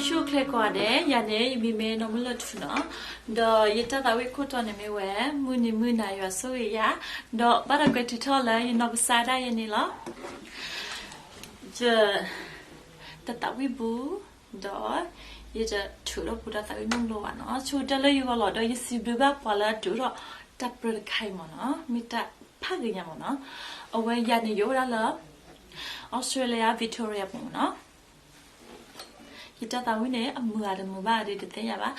ชูเคลกว่าเดยาเนี่ยมีเมนอมุลทุนะดอยตาตาวิคุตอนเนี่ยไม่แหวมือนี่มือนายว่าสวยยะดอบาร์กติทอลเลยนอกซาได้ยันนี่ละจะตาตาวิบูดอยจะชูรบุตรตาวินุ่งโลวะเนาะชูจะเลยอยู่ว่าหลอดอยสิบดูแบบพอละดูรอจับประคายมันเนาะมีแต่พักยังมันเนาะเอาไว้ยานี่อยู่แล้วออสเตรเลียวิกตอเรียปุ่นเนาะฮิตาตาวิเนี่ยมืออะไรมือบ้าดีเด็ดยาบ้า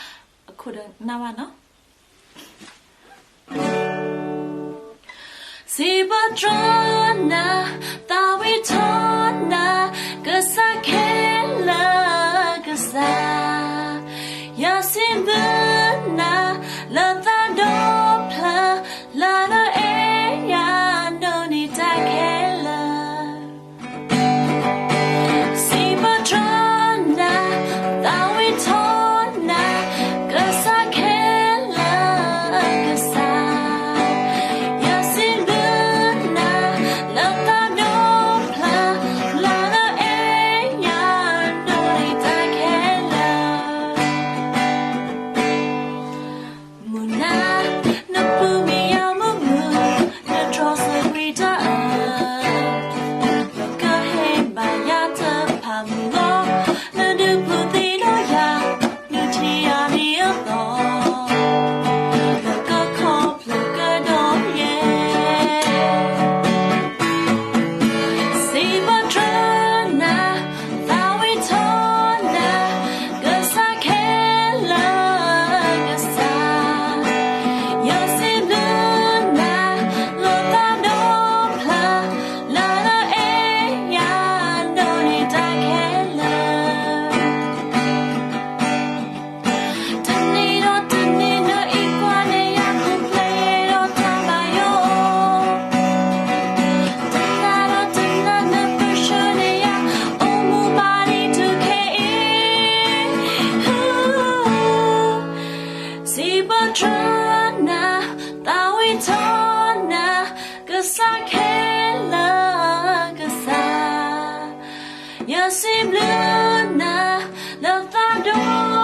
คุณน่าวะเนาะสิบตรนะตาวิทอนะก็สักแค่ละก็สักยาสิบนะละตาดบพลาละนะเอยาโนนิตาแค่ละสิบตรนะตาวิทอนะก็สักแค่ละก็สักยาสิบนะละตาดบพลาละนะเอยาโนนิตาแค่ละมุนานับผู้มียามมือนับทรอสวิตาแล้วก็ให้บายาเธอพามุโลแล้วดูผู้ตีน้อยาดูที่ยาดีต่อแล้วก็ขอบแล้วก็ดอกเย่สิบตรนะตาวิทอนะก็สักแค่ละก็สักยาสิบนะโลตาดอกพลาละละเอยาโนนิตาแค่ละทันนี้รอทันนี้รออีกว่าในยามคุเพลย์รอทำมาโยทันน่ารอทันน่านับผู้ชายในยามโอมูบารีทุกแค่สิบตรนะตาวิทอนะก็สักแค่ละก็สักยาสิบนะแล้วตาด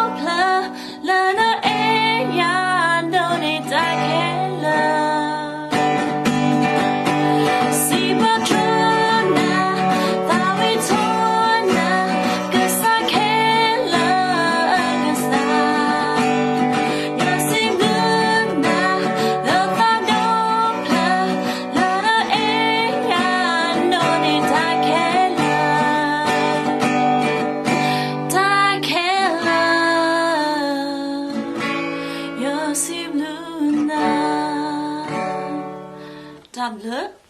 บพลาละนะเอยาโนนิตาแค่ละสิบตรนะตาวิทอนะก็สักแค่ละก็สักยาสิบนะแล้วตาดบพลาละนะเอยาโนนิตาแค่ละตาแค่ละยาสิบนะทำเลย